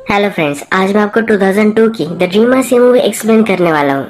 Hello friends, आज मैं आपको 2002 की द ड्रीमर्स ये मूवी एक्सप्लेन करने वाला हूँ।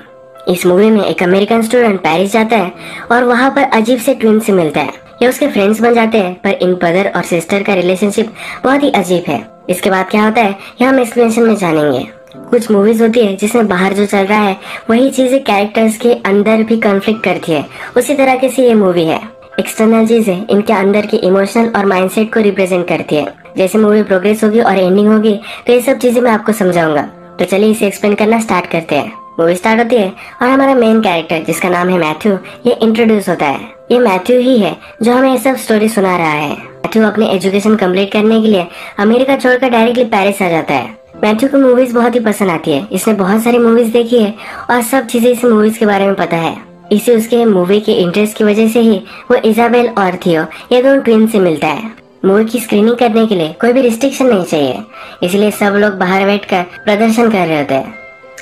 इस मूवी में एक अमेरिकन स्टूडेंट पेरिस जाता है और वहाँ पर अजीब से ट्विन से मिलता है। ये उसके फ्रेंड्स बन जाते हैं, पर इन ब्रदर और सिस्टर का रिलेशनशिप बहुत ही अजीब है। इसके बाद क्या होता है ये हम एक्सप्लेनेशन में जानेंगे। कुछ मूवीज होती है जिसमें बाहर जो चल रहा है वही चीजें कैरेक्टर्स के अंदर भी कॉन्फ्लिक्ट करती है, उसी तरह की सी ये मूवी है। एक्सटर्नल चीजें इनके अंदर के इमोशनल और माइंडसेट को रिप्रेजेंट करती है। जैसे मूवी प्रोग्रेस होगी और एंडिंग होगी तो ये सब चीजें मैं आपको समझाऊंगा। तो चलिए इसे एक्सप्लेन करना स्टार्ट करते हैं। मूवी स्टार्ट होती है और हमारा मेन कैरेक्टर जिसका नाम है मैथ्यू, ये इंट्रोड्यूस होता है। ये मैथ्यू ही है जो हमें ये सब स्टोरी सुना रहा है। मैथ्यू अपनी एजुकेशन कंप्लीट करने के लिए अमेरिका छोड़कर डायरेक्टली पेरिस आ जाता है। मैथ्यू को मूवीज बहुत ही पसंद आती है। इसने बहुत सारी मूवीज देखी है और सब चीजें इस मूवीज के बारे में पता है। इसे उसके मूवी के इंटरेस्ट की वजह से ही वो इजाबेल और थियो ये दोनों ट्विन से मिलता है। मूवी की स्क्रीनिंग करने के लिए कोई भी रिस्ट्रिक्शन नहीं चाहिए, इसलिए सब लोग बाहर बैठकर प्रदर्शन कर रहे होते हैं।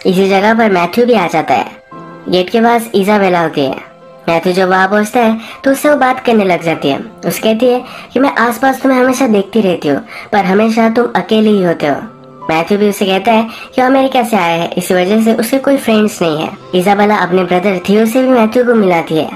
इसी जगह पर मैथ्यू भी आ जाता है। गेट के पास इजाबेला होती है। मैथ्यू जब वहाँ पहुँचता है तो उससे वो बात करने लग जाती है। उसे कहती है कि मैं आसपास तुम्हें हमेशा देखती रहती हूँ, पर हमेशा तुम अकेले ही होते हो। मैथ्यू भी उसे कहता है कि वो अमेरिका से आया है, इस वजह से उसके कोई फ्रेंड्स नहीं है। इजाबेला अपने ब्रदर थियो से भी मैथ्यू को मिलाती है।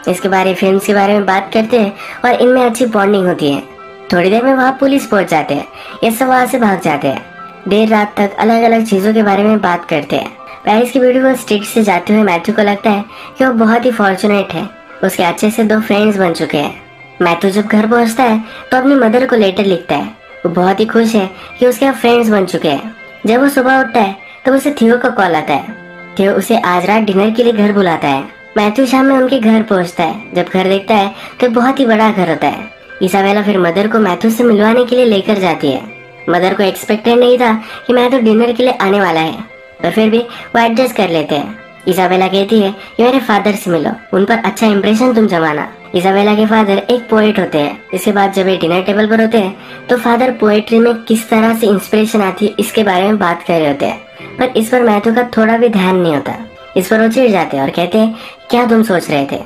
इसके बारे फिल्म के बारे में बात करते हैं और इनमें अच्छी बॉन्डिंग होती है। थोड़ी देर में वहाँ पुलिस पहुंच जाते हैं। ये सब वहाँ से भाग जाते हैं। देर रात तक अलग अलग चीजों के बारे में बात करते हैं। पेरिस की ब्यूटीफुल स्ट्रीट से जाते हुए मैथ्यू को लगता है कि वो बहुत ही फॉर्चुनेट है, उसके अच्छे से 2 फ्रेंड्स बन चुके हैं। मैथ्यू जब घर पहुंचता है तो अपनी मदर को लेटर लिखता है। वो बहुत ही खुश है कि उसके फ्रेंड्स बन चुके हैं। जब वो सुबह उठता है तो उसे थियो का कॉल आता है। थियो उसे आज रात डिनर के लिए घर बुलाता है। मैथ्यू शाम में उनके घर पहुंचता है। जब घर देखता है तो बहुत ही बड़ा घर होता है। इसाबेला फिर मदर को मैथ्यू से मिलवाने के लिए लेकर जाती है। मदर को एक्सपेक्टेड नहीं था कि मैथ्यू डिनर के लिए आने वाला है, पर फिर भी वो एडजस्ट कर लेते हैं। इसाबेला कहती है कि मेरे फादर से मिलो, उन पर अच्छा इंप्रेशन तुम जमाना। इसाबेला के फादर एक पोएट होते हैं। इसके बाद जब ये डिनर टेबल पर होते हैं तो फादर पोएट्री में किस तरह से इंस्पिरेशन आती है इसके बारे में बात कर रहे होते हैं, पर इस पर मैथ्यू का थोड़ा भी ध्यान नहीं होता। इस पर वो चिढ़ जाते हैं और कहते हैं क्या तुम सोच रहे थे।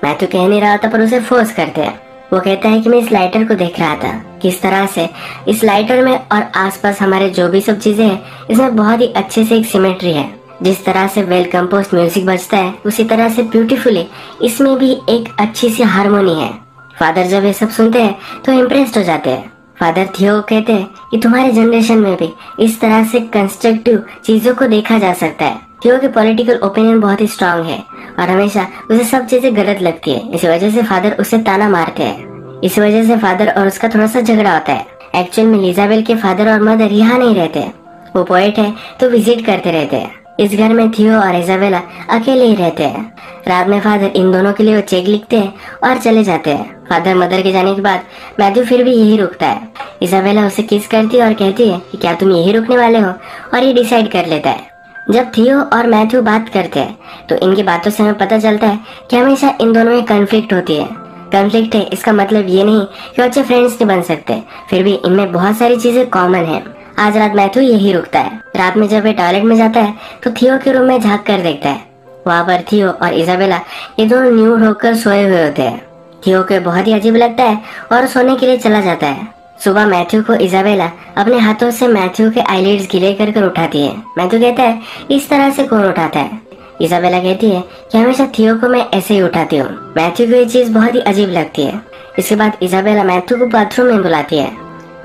मैथ्यू कह नहीं रहा था पर उसे फोर्स करते हैं। वो कहता है कि मैं इस लाइटर को देख रहा था, किस तरह से इस लाइटर में और आसपास हमारे जो भी सब चीजें हैं इसमें बहुत ही अच्छे से एक सिमेट्री है। जिस तरह से वेल कंपोज्ड म्यूजिक बजता है उसी तरह से ब्यूटीफुली इसमें भी एक अच्छी सी हारमोनी है। फादर जब ये सब सुनते हैं तो इम्प्रेस्ड हो जाते हैं। फादर थियो को कहते हैं कि तुम्हारे जनरेशन में भी इस तरह से कंस्ट्रक्टिव चीजों को देखा जा सकता है। थियो के पॉलिटिकल ओपिनियन बहुत ही स्ट्रांग है और हमेशा उसे सब चीजें गलत लगती है। इस वजह से फादर उसे ताना मारते हैं। इस वजह से फादर और उसका थोड़ा सा झगड़ा होता है। एक्चुअल में इजाबेल के फादर और मदर यहाँ नहीं रहते, वो पोएट है तो विजिट करते रहते हैं। इस घर में थियो और इजाबेला अकेले ही रहते हैं। रात में फादर इन दोनों के लिए वो चेक लिखते हैं और चले जाते हैं। फादर मदर के जाने के बाद मैथ्यू फिर भी यही रुकता है। इजाबेला उसे किस करती है और कहती है कि क्या तुम यही रुकने वाले हो, और ये डिसाइड कर लेता है। जब थियो और मैथ्यू बात करते हैं तो इनकी बातों से हमें पता चलता है कि हमेशा इन दोनों में कॉन्फ्लिक्ट होती है। कॉन्फ्लिक्ट है इसका मतलब ये नहीं कि अच्छे फ्रेंड्स नहीं बन सकते, फिर भी इनमें बहुत सारी चीजें कॉमन है। आज रात मैथ्यू यही रुकता है। रात में जब ये टॉयलेट में जाता है तो थियो के रूम में झांक कर देखता है। वहाँ पर थियो और इजाबेला ये दोनों न्यूड होकर सोए हुए होते हैं। थियो को बहुत ही अजीब लगता है और सोने के लिए चला जाता है। सुबह मैथ्यू को इजाबेला अपने हाथों से मैथ्यू के आईलिड्स गीले कर कर उठाती है। मैथ्यू कहता है इस तरह से कौन उठाता है। इजाबेला कहती है कि हमेशा थियो को मैं ऐसे ही उठाती हूँ। मैथ्यू को ये चीज बहुत ही अजीब लगती है। इसके बाद इजाबेला मैथ्यू को बाथरूम में बुलाती है।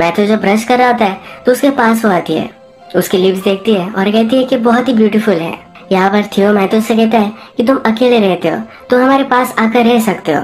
मैथ्यू जब ब्रश कर रहा होता है तो उसके पास वो आती है, उसकी लिप्स देखती है और कहती है कि बहुत ही ब्यूटीफुल है। यहाँ पर थियो मैथ्यू से कहता है कि तुम अकेले रहते हो तो हमारे पास आकर रह सकते हो,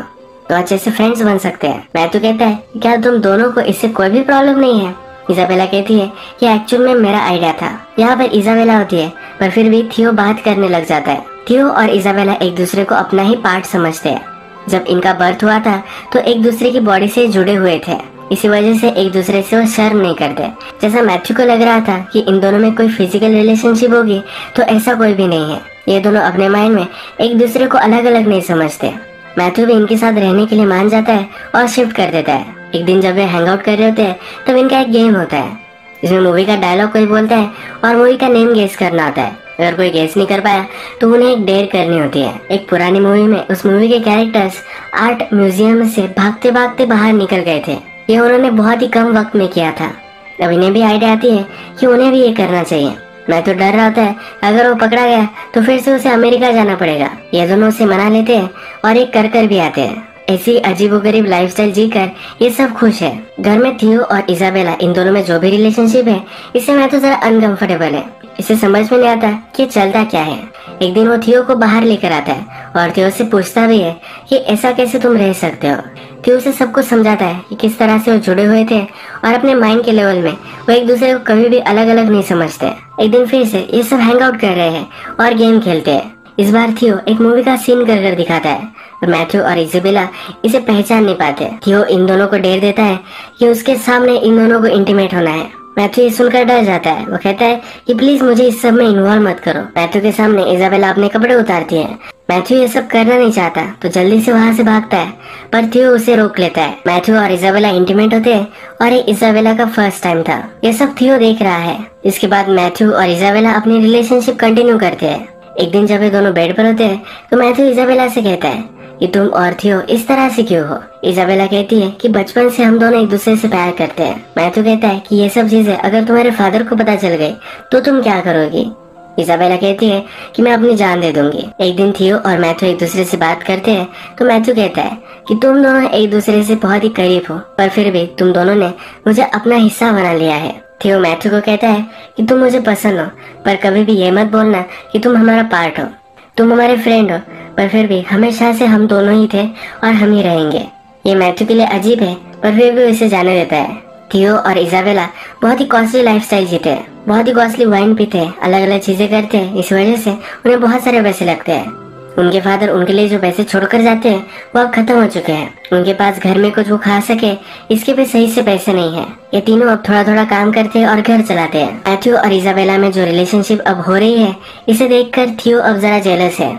तो अच्छे से फ्रेंड्स बन सकते हैं। मैथ्यू कहता है क्या तुम दोनों को इससे कोई भी प्रॉब्लम नहीं है। इजाबेला कहती है कि एक्चुअल में मेरा आइडिया था। यहाँ पर इजाबेला होती है पर फिर भी थियो बात करने लग जाता है। थियो और इजाबेला एक दूसरे को अपना ही पार्ट समझते हैं। जब इनका बर्थ हुआ था तो एक दूसरे की बॉडी से जुड़े हुए थे, इसी वजह से एक दूसरे से वो शर्म नहीं करते। जैसा मैथ्यू को लग रहा था कि इन दोनों में कोई फिजिकल रिलेशनशिप होगी, तो ऐसा कोई भी नहीं है। ये दोनों अपने माइंड में एक दूसरे को अलग अलग नहीं समझते। मैथ्यू भी इनके साथ रहने के लिए मान जाता है और शिफ्ट कर देता है। एक दिन जब वे हैंग आउट कर रहे होते हैं तब इनका एक गेम होता है जिसमें मूवी का डायलॉग कोई बोलता है और मूवी का नेम गेस करना होता है। अगर कोई गेस नहीं कर पाया तो उन्हें एक डेयर करनी होती है। एक पुरानी मूवी में उस मूवी के कैरेक्टर्स आर्ट म्यूजियम से भागते भागते बाहर निकल गए थे। ये उन्होंने बहुत ही कम वक्त में किया था। अब इन्हें भी आइडिया आती है कि उन्हें भी ये करना चाहिए। मैथ्यू डर रहा होता है अगर वो पकड़ा गया तो फिर से उसे अमेरिका जाना पड़ेगा। ये दोनों उसे मना लेते हैं और एक कर भी आते हैं। ऐसी अजीबोगरीब लाइफस्टाइल जीकर ये सब खुश है। घर में थियो और इजाबेला, इन दोनों में जो भी रिलेशनशिप है, इससे मैथ्यू जरा अनकंफर्टेबल है। इसे समझ में नहीं आता कि चलता क्या है। एक दिन वो थियो को बाहर लेकर आता है और थियो से पूछता भी है कि ऐसा कैसे तुम रह सकते हो। थियो से सबको समझाता है कि किस तरह से वो जुड़े हुए थे और अपने माइंड के लेवल में वो एक दूसरे को कभी भी अलग अलग नहीं समझते। एक दिन फिर से ये सब हैंग आउट कर रहे हैं और गेम खेलते हैं। इस बार थियो एक मूवी का सीन कर दिखाता है और मैथ्यू और इजाबेला इसे पहचान नहीं पाते। थियो इन दोनों को डेर देता है कि उसके सामने इन दोनों को इंटीमेट होना है। मैथ्यू ये सुनकर डर जाता है। वो कहता है कि प्लीज मुझे इस सब में इन्वॉल्व मत करो। मैथ्यू के सामने इजाबेला अपने कपड़े उतारती है। मैथ्यू ये सब करना नहीं चाहता तो जल्दी से वहाँ से भागता है, पर थियो उसे रोक लेता है। मैथ्यू और इजाबेला इंटीमेट होते हैं और ये इजाबेला का फर्स्ट टाइम था। ये सब थियो देख रहा है। इसके बाद मैथ्यू और इजाबेला अपनी रिलेशनशिप कंटिन्यू करते हैं। एक दिन जब ये दोनों बेड पर होते हैं तो मैथ्यू इजाबेला से कहता है कि तुम और थियो इस तरह से क्यों हो। इजाबेला कहती है कि बचपन से हम दोनों एक दूसरे से प्यार करते हैं। मैथ्यू कहता है कि ये सब चीजें अगर तुम्हारे फादर को पता चल गई तो तुम क्या करोगी। इजाबेला कहती है कि मैं अपनी जान दे दूंगी। एक दिन थियो और मैथ्यू एक दूसरे से बात करते हैं तो मैथ्यू कहता है कि तुम दोनों एक दूसरे से बहुत ही करीब हो, पर फिर भी तुम दोनों ने मुझे अपना हिस्सा बना लिया है। थियो मैथ्यू को कहता है कि तुम मुझे पसंद हो, पर कभी भी ये मत बोलना कि तुम हमारा पार्ट हो। तुम हमारे फ्रेंड हो, पर फिर भी हमेशा से हम दोनों ही थे और हम ही रहेंगे। ये मैथ्यू के लिए अजीब है, पर फिर भी उसे जाने देता है। थियो और इजाबेला बहुत ही कॉस्टली लाइफस्टाइल जीते हैं, बहुत ही कॉस्टली वाइन पीते हैं, अलग अलग चीजें करते हैं। इस वजह से उन्हें बहुत सारे पैसे लगते हैं। उनके फादर उनके लिए जो पैसे छोड़कर जाते हैं वो अब खत्म हो चुके हैं। उनके पास घर में कुछ वो खा सके इसके भी सही से पैसे नहीं है। ये तीनों अब थोड़ा थोड़ा काम करते हैं और घर चलाते हैं। मैथ्यू और इजाबेला में जो रिलेशनशिप अब हो रही है इसे देखकर थियो अब जरा जेलस है।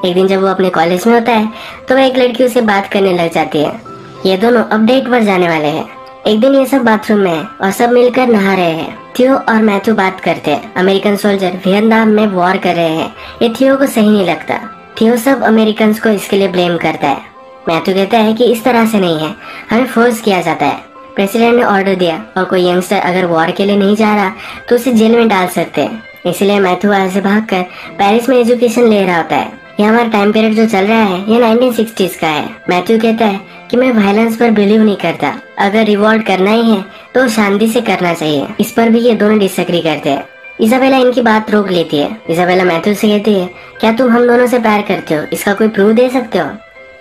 एक दिन जब वो अपने कॉलेज में होता है तो वह एक लड़की उसे बात करने लग जाती है। ये दोनों अब डेट पर जाने वाले हैं। एक दिन ये सब बाथरूम में है और सब मिलकर नहा रहे हैं। थियो और मैथ्यू बात करते हैं। अमेरिकन सोल्जर वियतनाम में वॉर कर रहे हैं। ये थियो को सही नहीं लगता। थियो सब अमेरिकन को इसके लिए ब्लेम करता है। मैथ्यू कहता है कि इस तरह से नहीं है, हमें फोर्स किया जाता है। प्रेसिडेंट ने ऑर्डर दिया और कोई यंगस्टर अगर वॉर के लिए नहीं जा रहा तो उसे जेल में डाल सकते हैं। इसलिए मैथ्यू वहाँ से भागकर पेरिस में एजुकेशन ले रहा होता है। ये हमारा टाइम पीरियड जो चल रहा है ये 1960s का है। मैथ्यू कहता है कि मैं वायलेंस पर बिलीव नहीं करता, अगर रिवॉल्ट करना ही है तो शांति से करना चाहिए। इस पर भी ये दोनों डिसएग्री करते हैं। इजाबेला इनकी बात रोक लेती है। इजाबेला मैथ्यू से कहती है क्या तुम हम दोनों से प्यार करते हो, इसका कोई प्रूफ दे सकते हो।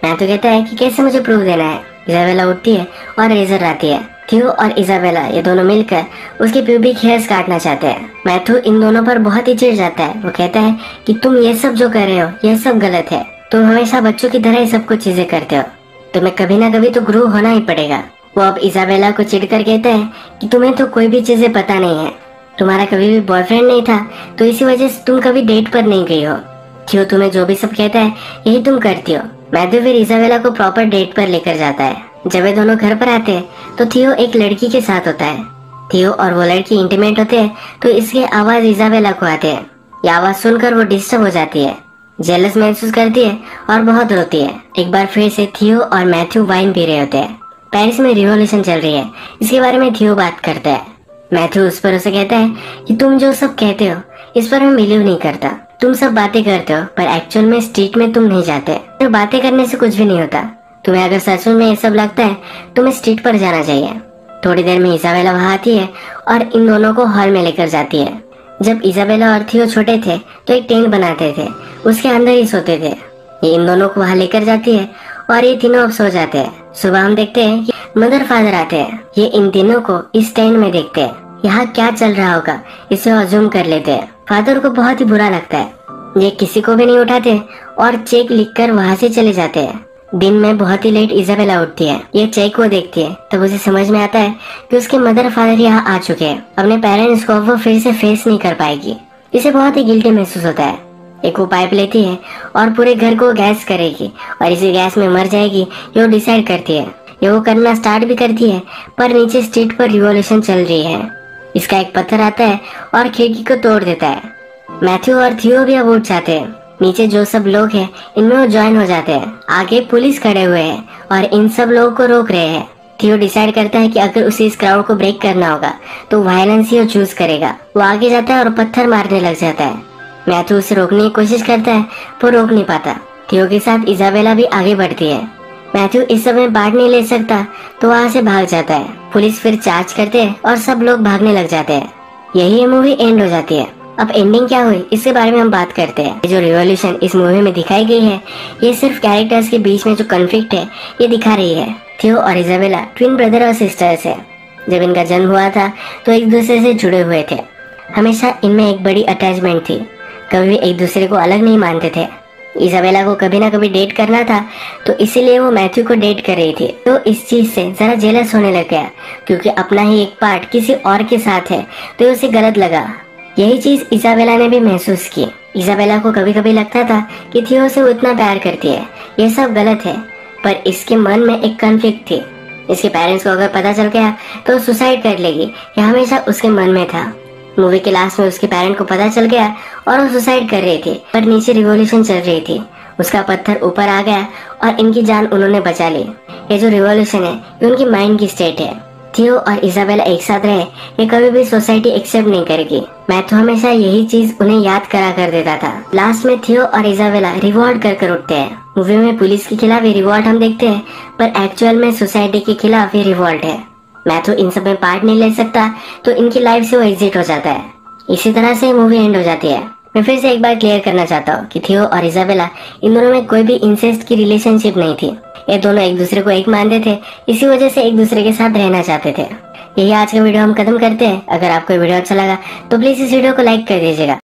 मैथ्यू कहता है कि कैसे मुझे प्रूफ देना है। इजाबेला उठती है और रेजर आती है। थियो और इजाबेला ये दोनों मिलकर उसके प्यूबिक हेयर्स काटना चाहते हैं। मैथ्यू इन दोनों पर बहुत ही चिढ़ जाता है। वो कहता है कि तुम ये सब जो कर रहे हो ये सब गलत है। तुम हमेशा बच्चों की तरह ही सब कुछ चीजें करते हो, तुम्हें कभी ना कभी तो ग्रो होना ही पड़ेगा। वो अब इजाबेला को चिढ़कर कहता है कि तुम्हें तो कोई भी चीजें पता नहीं है, तुम्हारा कभी भी बॉयफ्रेंड नहीं था तो इसी वजह से तुम कभी डेट पर नहीं गई हो। थियो तुम्हें जो भी सब कहता है यही तुम करती हो। मैथ्यू फिर इजाबेला को प्रॉपर डेट पर लेकर जाता है। जब वे दोनों घर पर आते हैं तो थियो एक लड़की के साथ होता है। थियो और वो लड़की इंटीमेट होते हैं तो इसकी आवाज इजाबेला को आते हैं। ये आवाज सुनकर वो डिस्टर्ब हो जाती है, जेलस महसूस करती है और बहुत रोती है। एक बार फिर से थियो और मैथ्यू वाइन पी रहे होते हैं। पेरिस में रिवॉल्यूशन चल रही है, इसके बारे में थियो बात करता है। मैथ्यू उस पर उसे कहता है कि तुम जो सब कहते हो इस पर मैं बिलीव नहीं करता। तुम सब बातें करते हो पर एक्चुअल में स्ट्रीट में तुम नहीं जाते। तो बातें करने से कुछ भी नहीं होता। तुम्हें अगर सच में ये सब लगता है तुम्हें स्ट्रीट पर जाना चाहिए। थोड़ी देर में इजाबेला वहाँ आती है और इन दोनों को हॉल में लेकर जाती है। जब इजाबेला और थियो छोटे थे तो एक टेंट बनाते थे, उसके अंदर ही सोते थे। ये इन दोनों को वहाँ लेकर जाती है और ये तीनों अब सो जाते हैं। सुबह हम देखते हैं कि मदर फादर आते हैं। ये इन तीनों को इस टेंट में देखते हैं। यहाँ क्या चल रहा होगा इसे अज्यूम कर लेते हैं। फादर को बहुत ही बुरा लगता है। ये किसी को भी नहीं उठाते और चेक लिखकर वहाँ से चले जाते हैं। दिन में बहुत ही लेट इजाबेला उठती है। ये चेक को देखती है तब उसे समझ में आता है कि उसके मदर फादर यहाँ आ चुके हैं। अपने पेरेंट्स को वो फिर से फेस नहीं कर पाएगी। इसे बहुत ही गिल्टी महसूस होता है। एक वो पाइप लेती है और पूरे घर को गैस करेगी और इसी गैस में मर जाएगी ये वो डिसाइड करती है। ये वो करना स्टार्ट भी करती है पर नीचे स्ट्रीट पर रिवॉल्यूशन चल रही है। इसका एक पत्थर आता है और खिड़की को तोड़ देता है। मैथ्यू और थियो भी अब उठ जाते हैं। नीचे जो सब लोग हैं इनमें वो ज्वाइन हो जाते हैं। आगे पुलिस खड़े हुए हैं और इन सब लोगों को रोक रहे हैं। थियो डिसाइड करता है कि अगर उसे इस क्राउड को ब्रेक करना होगा तो वायलेंस ही वो चूज करेगा। वो आगे जाता है और पत्थर मारने लग जाता है। मैथ्यू उसे रोकने की कोशिश करता है, वो रोक नहीं पाता। थियो के साथ इजाबेला भी आगे बढ़ती है। मैथ्यू इस समय पार्ट नहीं ले सकता तो वहाँ से भाग जाता है। पुलिस फिर चार्ज करते हैं और सब लोग भागने लग जाते हैं। यही ये मूवी एंड हो जाती है। अब एंडिंग क्या हुई इसके बारे में हम बात करते हैं। जो रिवॉल्यूशन इस मूवी में दिखाई गई है ये सिर्फ कैरेक्टर्स के बीच में जो कॉन्फ्लिक्ट है ये दिखा रही है। थियो और इजाबेला ट्विन ब्रदर और सिस्टर्स है। जब इनका जन्म हुआ था तो एक दूसरे से जुड़े हुए थे। हमेशा इनमें एक बड़ी अटैचमेंट थी, कभी भी एक दूसरे को अलग नहीं मानते थे। इजाबेला को कभी ना कभी डेट करना था तो इसीलिए वो मैथ्यू को डेट कर रही थी। तो इस चीज से जरा जेलस होने लग गया क्योंकि अपना ही एक पार्ट किसी और के साथ है तो उसे गलत लगा। यही चीज इजाबेला ने भी महसूस की। इजाबेला को कभी कभी लगता था कि थियो से वो इतना प्यार करती है, ये सब गलत है, पर इसके मन में एक कॉन्फ्लिक्ट थी। इसके पेरेंट्स को अगर पता चल गया तो सुसाइड कर लेगी, यह हमेशा उसके मन में था। मूवी के लास्ट में उसके पेरेंट को पता चल गया और वो सुसाइड कर रही थी, पर नीचे रिवॉल्यूशन चल रही थी। उसका पत्थर ऊपर आ गया और इनकी जान उन्होंने बचा ली। ये जो रिवॉल्यूशन है ये उनकी माइंड की स्टेट है। थियो और इजाबेला एक साथ रहे ये कभी भी सोसाइटी एक्सेप्ट नहीं करेगी। मैं तो हमेशा यही चीज उन्हें याद करा कर देता था। लास्ट में थियो और इजाबेला रिवॉल्ट कर कर उठते हैं। मूवी में पुलिस के खिलाफ ये रिवॉल्ट हम देखते हैं, पर एक्चुअल में सोसाइटी के खिलाफ ये रिवॉल्ट है। मैं तो इन सब में पार्ट नहीं ले सकता तो इनकी लाइफ से वो एग्जिट हो जाता है। इसी तरह से मूवी एंड हो जाती है। मैं फिर से एक बार क्लियर करना चाहता हूँ कि थियो और इजाबेला इन दोनों में कोई भी इंसेस्ट की रिलेशनशिप नहीं थी। ये दोनों एक दूसरे को एक मानते थे, इसी वजह से एक दूसरे के साथ रहना चाहते थे। यही आज का वीडियो हम खत्म करते हैं। अगर आपको वीडियो अच्छा लगा तो प्लीज इस वीडियो को लाइक कर दीजिएगा।